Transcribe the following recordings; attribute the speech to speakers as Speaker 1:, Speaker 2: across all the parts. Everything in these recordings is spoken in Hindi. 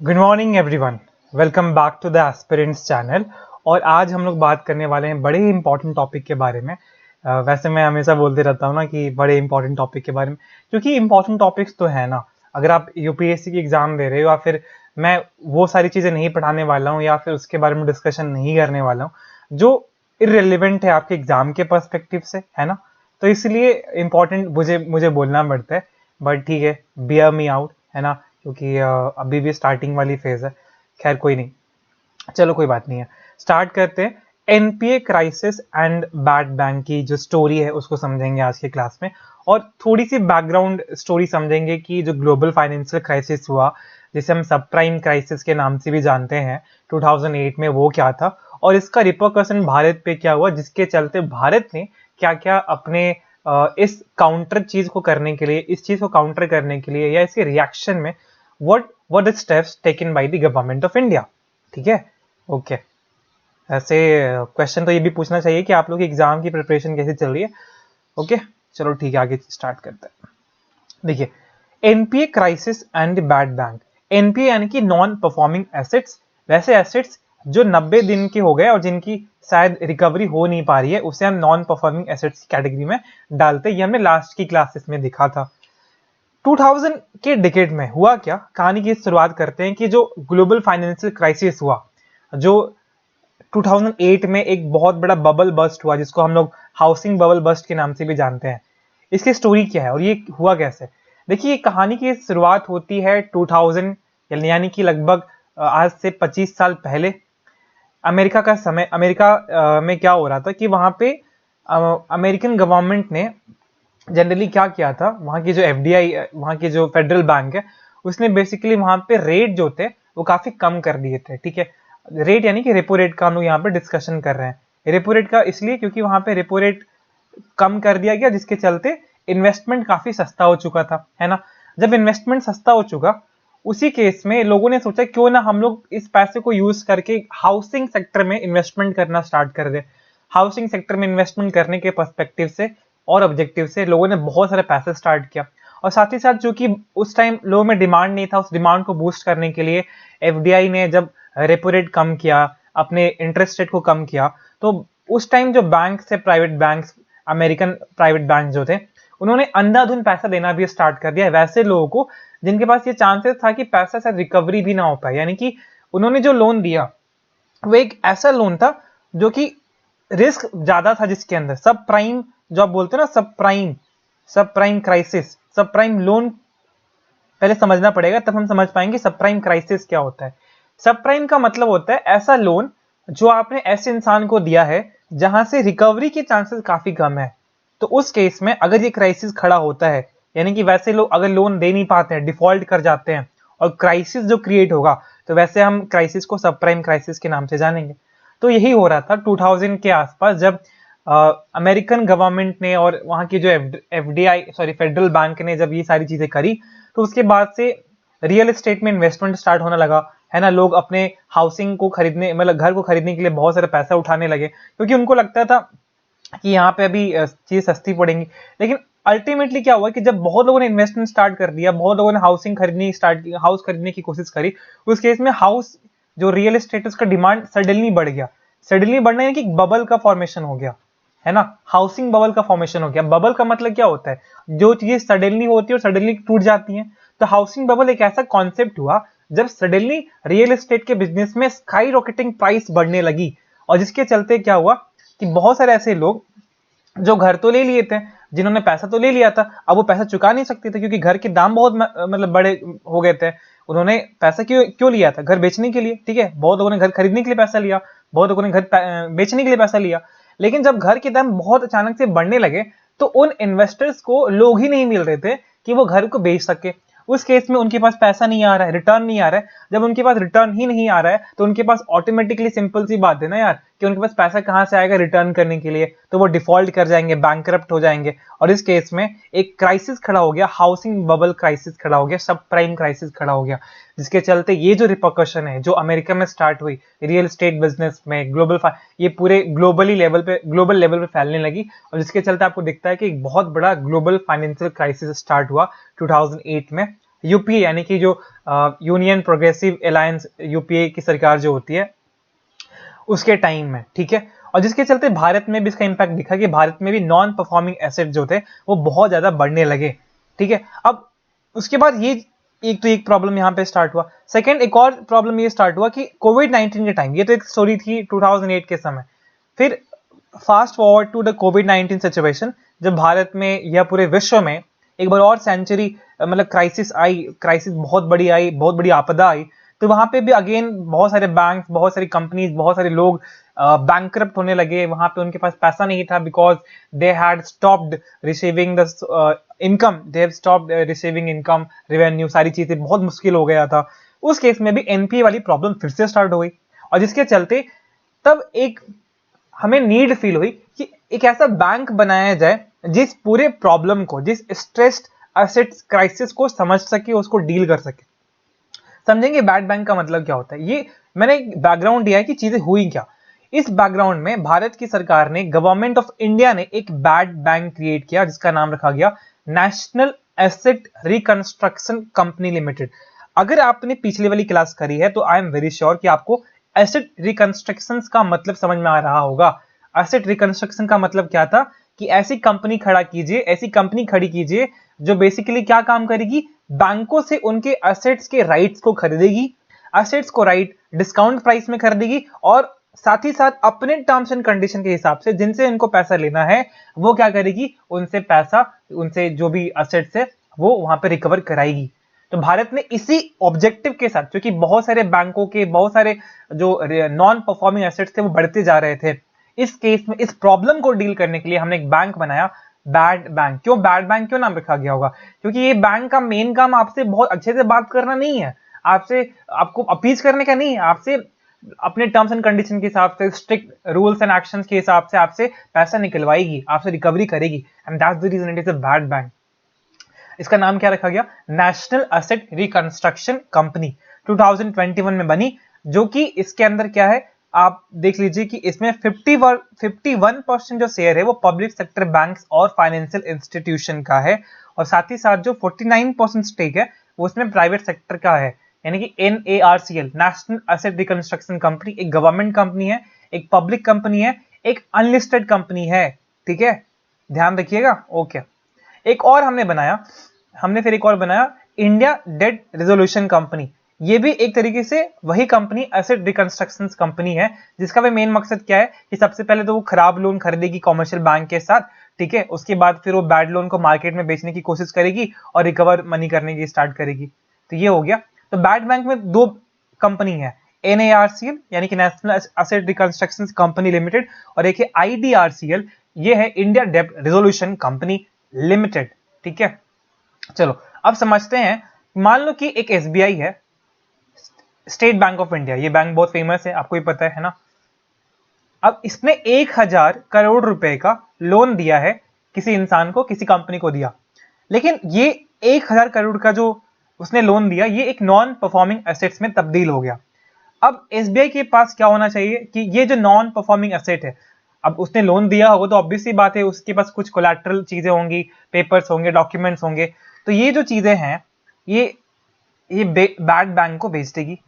Speaker 1: Good morning everyone, welcome back to the aspirants channel. और आज हम लोग बात करने वाले हैं बड़े ही इंपॉर्टेंट टॉपिक के बारे में। वैसे मैं हमेशा बोलते रहता हूँ ना कि बड़े इंपॉर्टेंट टॉपिक के बारे में, क्योंकि इंपॉर्टेंट टॉपिक्स तो है ना। अगर आप यूपीएससी की एग्जाम दे रहे हो या फिर मैं वो सारी चीज़ें नहीं पढ़ाने वाला हूँ या फिर उसके बारे में डिस्कशन नहीं करने वाला हूँ जो इररिलेवेंट है आपके एग्जाम के पर्सपेक्टिव से, है ना। तो इसलिए इम्पोर्टेंट मुझे मुझे बोलना पड़ता है। बट ठीक है, बियर मी आउट, है ना, क्योंकि अभी भी स्टार्टिंग वाली फेज है। खैर कोई नहीं, चलो कोई बात नहीं है। स्टार्ट करते हैं। NPA crisis and bad bank की जो स्टोरी है उसको समझेंगे आज के क्लास में, और थोड़ी सी बैकग्राउंड स्टोरी समझेंगे कि जो ग्लोबल फाइनेंशियल क्राइसिस हुआ, जिसे हम सब प्राइम क्राइसिस के नाम से भी जानते हैं, 2008 में, वो क्या था और इसका रिपरकशन भारत पे क्या हुआ, जिसके चलते भारत ने क्या क्या अपने इस काउंटर चीज को करने के लिए, इस चीज को काउंटर करने के लिए या इसके रिएक्शन में what the steps taken by the government of India. ठीक है, ओके। ऐसे क्वेश्चन तो ये भी पूछना चाहिए कि आप लोग की एग्जाम की प्रिपरेशन कैसी चल रही है। ओके, चलो ठीक है, आगे स्टार्ट करते हैं। देखिए, NPA crisis and bad bank. NPA यानी कि नॉन परफॉर्मिंग एसेट्स, वैसे एसेट्स जो 90 दिन के हो गए और जिनकी शायद रिकवरी हो नहीं पा रही है, उसे हम नॉन परफॉर्मिंग एसेट्स कैटेगरी में डालते हैं। ये हमने लास्ट की क्लासेस में दिखा था। 2000 के डिकेड में हुआ क्या, कहानी की शुरुआत करते हैं कि जो ग्लोबल फाइनेंशियल क्राइसिस हुआ, जो 2008 में एक बहुत बड़ा बबल बस्ट हुआ, जिसको हम लोग हाउसिंग बबल बस्ट के नाम से भी जानते हैं। इसकी स्टोरी क्या है और ये हुआ कैसे। देखिए, कहानी की शुरुआत होती है 2000, यानी कि लगभग आज से 25 साल पहले। अमेरिका का समय, अमेरिका में क्या हो रहा था कि वहां पे अमेरिकन गवर्नमेंट ने जनरली क्या किया था, वहां की जो एफडीआई, वहां की जो फेडरल बैंक है, उसने बेसिकली वहां पे रेट जो थे वो काफी कम कर दिए थे। ठीक है, रेट यानी कि रेपो रेट का हम लोग यहाँ पे डिस्कशन कर रहे हैं। रेपो रेट का इसलिए क्योंकि वहां पे रेपो रेट कम कर दिया गया, जिसके चलते इन्वेस्टमेंट काफी सस्ता हो चुका था, है ना। जब इन्वेस्टमेंट सस्ता हो चुका, उसी केस में लोगों ने सोचा क्यों ना हम लोग इस पैसे को यूज करके हाउसिंग सेक्टर में इन्वेस्टमेंट करना स्टार्ट कर दे। हाउसिंग सेक्टर में इन्वेस्टमेंट करने के पर्सपेक्टिव से और ऑब्जेक्टिव से लोगों ने बहुत सारे पैसे स्टार्ट किया। और साथ ही साथ चूंकि उस टाइम लोगों में डिमांड नहीं था, उस डिमांड को बूस्ट करने के लिए एफडीआई ने जब रेपो रेट कम किया, अपने इंटरेस्ट रेट को कम किया, तो उस टाइम जो बैंक से private bank, American private bank जो थे, उन्होंने अंधाधुंध पैसा देना भी स्टार्ट कर दिया वैसे लोगों को जिनके पास ये चांसेस था कि पैसा शायद रिकवरी भी ना हो पाए। यानी कि उन्होंने जो लोन दिया वो एक ऐसा लोन था जो कि रिस्क ज्यादा था, जिसके अंदर सब प्राइम, जो आप बोलते हैं ना, सब प्राइम क्राइसिस, सब प्राइम लोन पहले समझना पड़ेगा, तब हम समझ पाएंगे सब प्राइम क्राइसिस क्या होता है। सब प्राइम का मतलब होता है ऐसा लोन जो आपने ऐसे इंसान को दिया है जहां से रिकवरी के चांसेस काफी कम है। तो उस केस में अगर ये क्राइसिस खड़ा होता है, यानी कि वैसे लोग अगर लोन दे नहीं पाते हैं, डिफॉल्ट कर जाते हैं, और क्राइसिस जो क्रिएट होगा, तो वैसे हम क्राइसिस को सब प्राइम क्राइसिस के नाम से जानेंगे। तो यही हो रहा था 2000 के आसपास, जब अमेरिकन गवर्नमेंट ने और वहां की जो एफडीआई, सॉरी, फेडरल बैंक ने जब ये सारी चीजें करी, तो उसके बाद से रियल एस्टेट में इन्वेस्टमेंट स्टार्ट होने लगा, है ना। लोग अपने हाउसिंग को खरीदने, मतलब घर को खरीदने के लिए बहुत सारे पैसा उठाने लगे, क्योंकि उनको लगता था कि यहाँ पे अभी चीज सस्ती पड़ेंगी। लेकिन अल्टीमेटली क्या हुआ कि जब बहुत लोगों ने इन्वेस्टमेंट स्टार्ट कर दिया, बहुत लोगों ने हाउसिंग खरीदनी स्टार्ट की, हाउस खरीदने की कोशिश करी, उस केस में हाउस जो रियल एस्टेट उसका डिमांड सडनली बढ़ गया। सडनली बढ़ना यानी कि बबल का फॉर्मेशन हो गया, है ना। हाउसिंग बबल का फॉर्मेशन हो गया। बबल का मतलब क्या होता है, जो चीजें सडनली होती है और सडनली टूट जाती हैं। तो हाउसिंग बबल एक ऐसा कॉन्सेप्ट हुआ जब सडनली रियल एस्टेट के बिजनेस में स्काई रॉकेटिंग प्राइस बढ़ने लगी, और जिसके चलते क्या हुआ कि बहुत सारे ऐसे लोग जो घर तो ले लिए थे, जिन्होंने पैसा तो ले लिया था, अब वो पैसा चुका नहीं सकते थे क्योंकि घर के दाम बहुत मतलब बड़े हो गए थे। उन्होंने पैसा क्यों क्यों लिया था? घर बेचने के लिए। ठीक है, बहुत लोगों ने घर खरीदने के लिए पैसा लिया, बहुत लोगों ने घर बेचने के लिए पैसा लिया। लेकिन जब घर के दाम बहुत अचानक से बढ़ने लगे, तो उन इन्वेस्टर्स को लोग ही नहीं मिल रहे थे कि वो घर को बेच सके। उस केस में उनके पास पैसा नहीं आ रहा है, रिटर्न नहीं आ रहा है। जब उनके पास रिटर्न ही नहीं आ रहा है, तो उनके पास ऑटोमेटिकली, सिंपल सी बात है ना यार, कि उनके पास पैसा कहां से आएगा रिटर्न करने के लिए। तो वो डिफॉल्ट कर जाएंगे, बैंकरप्ट हो जाएंगे, और इस केस में एक क्राइसिस खड़ा हो गया, हाउसिंग बबल क्राइसिस खड़ा हो गया, सब प्राइम क्राइसिस खड़ा हो गया, जिसके चलते ये जो रिपरकशन है जो अमेरिका में स्टार्ट हुई रियल एस्टेट बिजनेस में, ये पूरे ग्लोबल लेवल पे फैलने लगी, और जिसके चलते आपको दिखता है कि एक बहुत बड़ा ग्लोबल फाइनेंशियल क्राइसिस स्टार्ट हुआ 2008 में। यूपीए यानी कि जो यूनियन प्रोग्रेसिव अलायंस यूपीए की सरकार जो होती है उसके टाइम में, ठीक है। और जिसके चलते भारत में भी इसका इंपैक्ट दिखा कि भारत में भी नॉन परफॉर्मिंग एसेट जो थे वो बहुत ज्यादा बढ़ने लगे, ठीक है। अब उसके बाद ये एक प्रॉब्लम यहाँ पे स्टार्ट हुआ। सेकंड एक और प्रॉब्लम ये स्टार्ट हुआ कि कोविड 19 के टाइम, ये तो एक स्टोरी थी 2008 के समय। फिर fast forward to the covid 19 situation, जब भारत में या पूरे विश्व में एक बार और सेंचुरी मतलब क्राइसिस आई, क्राइसिस बहुत बड़ी आई, बहुत बड़ी आपदा आई। तो वहां पे भी अगेन बहुत सारे बैंक, बहुत सारी कंपनीज, बहुत सारे लोग बैंकरप्ट होने लगे। वहां पे उनके पास पैसा नहीं था because they had stopped receiving the income, they have stopped receiving income, revenue, सारी चीजें बहुत मुश्किल हो गया था। उस केस में भी एनपीए वाली प्रॉब्लम फिर से स्टार्ट हो गई, और जिसके चलते तब एक हमें नीड फील हुई कि एक ऐसा बैंक बनाया जाए जिस पूरे प्रॉब्लम को, जिस स्ट्रेस्ड एसेट्स क्राइसिस को समझ सके, उसको डील कर सके। समझेंगे बैड बैंक का मतलब क्या होता है। ये मैंने एक बैकग्राउंड दिया है कि चीजें हुई क्या। इस बैकग्राउंड में भारत की सरकार ने, गवर्नमेंट ऑफ इंडिया ने एक बैड बैंक क्रिएट किया जिसका नाम रखा गया national asset reconstruction company limited. अगर आपने पिछली वाली क्लास करी है तो आई एम वेरी श्योर कि आपको एसेट रिकंस्ट्रक्शन का मतलब समझ में आ रहा होगा। एसेट रिकंस्ट्रक्शन का मतलब क्या था कि ऐसी कंपनी खड़ा कीजिए, ऐसी कंपनी खड़ी कीजिए जो बेसिकली क्या काम करेगी, बैंकों से उनके एसेट्स के राइट्स को खरीदेगी, एसेट्स को राइट डिस्काउंट प्राइस में खरीदेगी, और साथ ही साथ अपने टर्म्स एंड कंडीशन के हिसाब से जिनसे इनको पैसा लेना है वो क्या करेगी, उनसे पैसा, उनसे जो भी एसेट्स है वो वहां पे रिकवर कराएगी। तो भारत ने इसी ऑब्जेक्टिव के साथ, क्योंकि बहुत सारे बैंकों के बहुत सारे जो नॉन परफॉर्मिंग एसेट्स थे वो बढ़ते जा रहे थे, इस केस में इस प्रॉब्लम को डील करने के लिए हमने एक बैंक बनाया, बैड बैंक। क्यों बैड बैंक क्यों नाम रखा गया होगा? क्योंकि ये बैंक का मेन काम आपसे बहुत अच्छे से बात करना नहीं है, आपसे आपको अपीज करने का नहीं है, आपसे अपने टर्म्स एंड कंडीशन के हिसाब से, स्ट्रिक्ट रूल्स एंड एक्शंस के हिसाब से आपसे पैसा निकलवाएगी, आपसे रिकवरी करेगी, and that's the reason it is a bad bank. इसका नाम क्या रखा गया? नेशनल एसेट रिकंस्ट्रक्शन कंपनी 2021 में बनी, जो कि इसके अंदर क्या है आप देख लीजिए कि इसमें 51% जो शेयर है वो पब्लिक सेक्टर बैंक्स और फाइनेंशियल इंस्टीट्यूशन का है, और साथ ही साथ जो 49% स्टेक है वो उसमें प्राइवेट सेक्टर का है। यानी कि NARCL, national asset reconstruction company, एक गवर्नमेंट कंपनी है, एक पब्लिक कंपनी है, एक अनलिस्टेड कंपनी है, ठीक है, ध्यान रखिएगा। ओके, एक और हमने बनाया, हमने फिर एक और बनाया इंडिया डेट रेजोल्यूशन कंपनी। ये भी एक तरीके से वही कंपनी, एसेट रिकंस्ट्रक्शन कंपनी है, जिसका भी मेन मकसद क्या है कि सबसे पहले तो वो खराब लोन खरीदेगी कॉमर्शियल बैंक के साथ, ठीक है, उसके बाद फिर वो बैड लोन को मार्केट में बेचने की कोशिश करेगी और रिकवर मनी करने की स्टार्ट करेगी। तो ये हो गया। तो बैड बैंक में दो कंपनी है, NARCL यानी कि national asset reconstruction company limited, और एक है IDRCL, ये है India debt resolution company limited, ठीक है। चलो अब समझते हैं, मान लो कि एक SBI है, स्टेट बैंक ऑफ इंडिया, ये बैंक बहुत फेमस है, आपको ही पता है ना। अब इसने 1000 करोड़ रुपए का लोन दिया है किसी इंसान को, किसी कंपनी को दिया, लेकिन ये 1000 करोड़ का जो उसने लोन दिया ये एक नॉन परफॉर्मिंग एसेट्स में तब्दील हो गया। अब SBI के पास क्या होना चाहिए कि ये जो नॉन परफॉर्मिंग एसेट है, अब उसने लोन दिया होगा तो ऑब्वियस सी बात है उसके पास कुछ कोलैटरल चीजें होंगी, पेपर्स होंगे, डॉक्यूमेंट्स होंगे। तो ये जो चीजें हैं ये बैड बैंक को भेज देगी,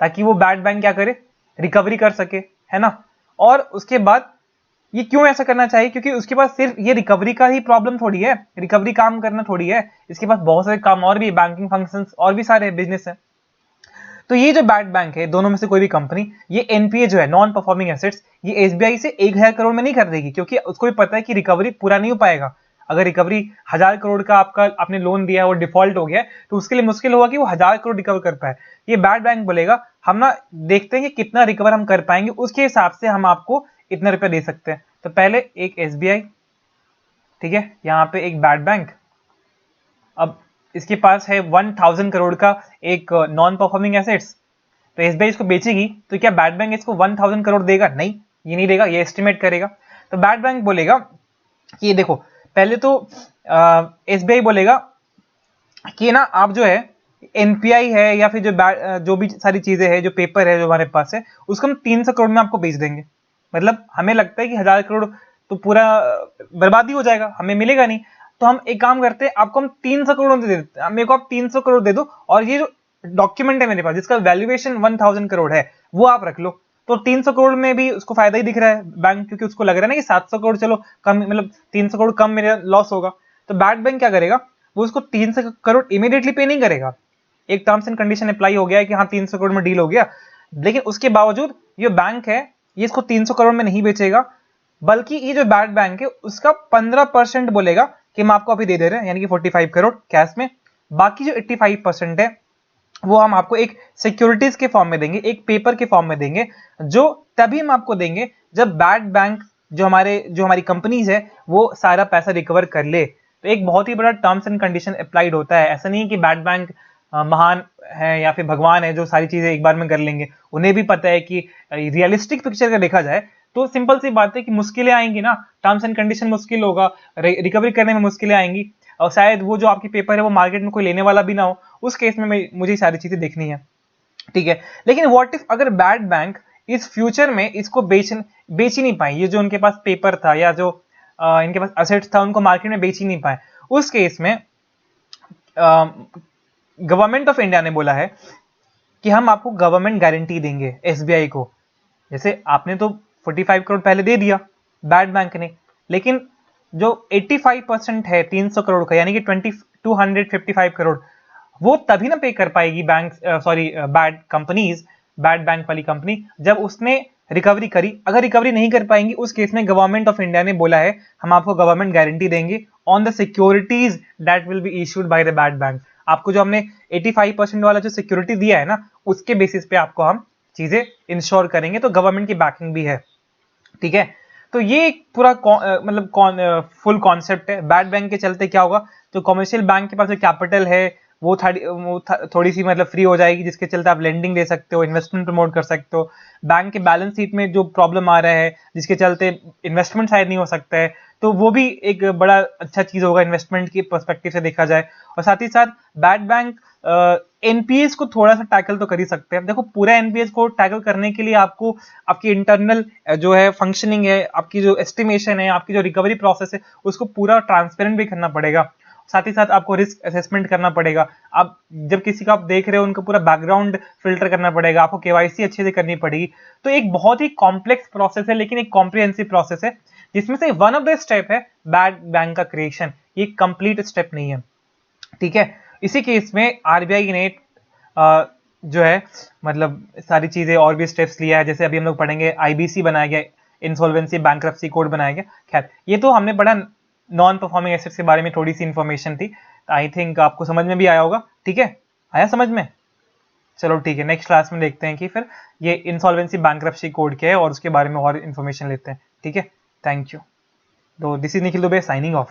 Speaker 1: ताकि वो बैड बैंक क्या करे, रिकवरी कर सके, है ना। और उसके बाद ये क्यों ऐसा करना चाहिए, क्योंकि उसके पास सिर्फ ये रिकवरी का ही प्रॉब्लम थोड़ी है, रिकवरी काम करना थोड़ी है, इसके पास बहुत सारे काम और भी, बैंकिंग फंक्शंस और भी सारे बिजनेस है। तो ये जो बैड बैंक है, दोनों में से कोई भी कंपनी, ये NPA जो है, नॉन परफॉर्मिंग एसेट्स, ये SBI से 1000 करोड़ में नहीं कर देगी, क्योंकि उसको भी पता है कि रिकवरी पूरा नहीं हो पाएगा। अगर रिकवरी 1000 करोड़ का आपका आपने लोन दिया है वो डिफॉल्ट हो गया तो उसके लिए मुश्किल होगा कि वो 1000 करोड़ रिकवर कर पाए। ये बैड बैंक बोलेगा हम ना देखते हैं कि कितना रिकवर हम कर पाएंगे, उसके हिसाब से हम आपको इतना रुपया दे सकते हैं। तो पहले एक SBI, ठीक है, यहाँ पे एक बैड बैंक, अब इसके पास है 1000 करोड़ का एक नॉन परफॉर्मिंग एसेट्स, तो SBI इसको बेचेगी तो क्या बैड बैंक इसको 1000 करोड़ देगा? नहीं, ये नहीं देगा, ये एस्टिमेट करेगा। तो बैड बैंक बोलेगा कि ये देखो, पहले तो SBI बोलेगा कि ना आप जो है NPI है या फिर जो भी सारी चीजें हैं, जो पेपर है जो हमारे पास है, उसको हम 300 करोड़ में आपको बेच देंगे। मतलब हमें लगता है कि 1000 करोड़ तो पूरा बर्बादी हो जाएगा, हमें मिलेगा नहीं। तो हम एक काम करते हैं, आपको हम 300 करोड़ दे देते हैं, मेरे को आप 300 करोड़ दे दो और ये जो डॉक्यूमेंट है मेरे पास जिसका वैल्यूएशन 1000 करोड़ है वो आप रख लो। तो 300 करोड़ में भी उसको फायदा ही दिख रहा है बैंक, क्योंकि उसको लग रहा है ना कि 700 करोड़ चलो कम, मतलब 300 करोड़ कम मेरा लॉस होगा। तो बैड बैंक क्या करेगा, वो उसको 300 करोड़ इमीडिएटली पे नहीं करेगा। एक टर्म्स एंड कंडीशन अप्लाई हो गया है कि हाँ 300 करोड़ में डील हो गया, लेकिन उसके बावजूद ये बैंक है ये इसको 300 करोड़ में नहीं बेचेगा, बल्कि ये जो बैड बैंक है उसका 15% बोलेगा कि हम आपको अभी दे दे रहे हैं, यानी कि 45 करोड़ कैश में। बाकी जो 85% है वो हम आपको एक सिक्योरिटीज के फॉर्म में देंगे, एक पेपर के फॉर्म में देंगे, जो तभी हम आपको देंगे जब बैड बैंक जो हमारी कंपनीज है वो सारा पैसा रिकवर कर ले। तो एक बहुत ही बड़ा टर्म्स एंड कंडीशन अप्लाइड होता है। ऐसा नहीं है कि बैड बैंक महान है या फिर भगवान है जो सारी चीजें एक बार में कर लेंगे। उन्हें भी पता है कि रियलिस्टिक पिक्चर का देखा जाए तो सिंपल सी बात है कि मुश्किलें आएंगी ना, टर्म्स एंड कंडीशन मुश्किल होगा, रिकवरी करने में मुश्किलें आएंगी, और शायद वो जो आपकी पेपर है वो मार्केट में कोई लेने वाला भी ना हो, उस केस में मुझे सारी चीजें देखनी है, ठीक है। लेकिन व्हाट इफ अगर बैड बैंक इस फ्यूचर में इसको बेच ही नहीं पाए, ये जो उनके पास पेपर था या जो इनके पास असेट्स था उनको मार्केट में बेच ही नहीं पाए, उस केस में गवर्नमेंट ऑफ इंडिया ने बोला है कि हम आपको गवर्नमेंट गारंटी देंगे एसबीआई को। जैसे आपने तो 45 करोड़ पहले दे दिया बैड बैंक ने, लेकिन जो 85% है 300 करोड़ का, यानी कि 255 करोड़, वो तभी ना पे कर पाएगी bank, sorry bad companies, bad bank वाली कंपनी, जब उसने रिकवरी करी। अगर रिकवरी नहीं कर पाएंगी उस केस में गवर्नमेंट ऑफ इंडिया ने बोला है हम आपको गवर्नमेंट गारंटी देंगे on the securities that will be issued by the bad bank. आपको जो हमने 85% वाला जो सिक्योरिटी दिया है ना, उसके बेसिस पे आपको हम चीजें इंश्योर करेंगे, तो गवर्नमेंट की बैकिंग भी है, ठीक है। तो ये एक पूरा मतलब फुल कॉन्सेप्ट है। बैड बैंक के चलते क्या होगा, जो कमर्शियल बैंक के पास जो कैपिटल है वो थोड़ी सी मतलब फ्री हो जाएगी, जिसके चलते आप लेंडिंग ले सकते हो, इन्वेस्टमेंट प्रमोट कर सकते हो। बैंक के बैलेंस शीट में जो प्रॉब्लम आ रहा है जिसके चलते इन्वेस्टमेंट शायद नहीं हो सकता है, तो वो भी एक बड़ा अच्छा चीज होगा इन्वेस्टमेंट की पर्सपेक्टिव से देखा जाए। और साथ ही साथ बैड बैंक एनपीएस को थोड़ा सा टैकल तो कर ही सकते हैं। देखो पूरा एनपीएस को टैकल करने के लिए आपको आपकी इंटरनल जो है फंक्शनिंग है, आपकी जो एस्टिमेशन है, आपकी जो रिकवरी प्रोसेस है, उसको पूरा ट्रांसपेरेंट भी करना पड़ेगा। साथ ही साथ आपको रिस्क असेसमेंट करना पड़ेगा। आप जब किसी का आप देख रहे हो उनका पूरा बैकग्राउंड फिल्टर करना पड़ेगा, आपको केवाईसी अच्छे से करनी पड़ेगी। तो एक बहुत ही कॉम्प्लेक्स प्रोसेस है, लेकिन एक कॉम्प्रिहेंसिव प्रोसेस है, जिसमें से वन ऑफ द स्टेप है बैड बैंक का क्रिएशन। ये कंप्लीट स्टेप नहीं है, ठीक है। इसी केस में आरबीआई ने जो है मतलब सारी चीजें और भी स्टेप्स लिया है। जैसे अभी हम लोग पढ़ेंगे आईबीसी बनाया गया, इंसॉल्वेंसी बैंक्रप्सी कोड बनाया गया। खैर ये तो हमने पढ़ा, नॉन परफॉर्मिंग एसेट्स के बारे में थोड़ी सी इंफॉर्मेशन थी, आई थिंक आपको समझ में भी आया होगा, ठीक है। आया समझ में? चलो ठीक है, नेक्स्ट क्लास में देखते हैं कि फिर ये इंसॉल्वेंसी बैंक्रप्सी कोड क्या है और उसके बारे में और इन्फॉर्मेशन लेते हैं, ठीक है। Thank you. तो this is Nikhil Dubey signing of.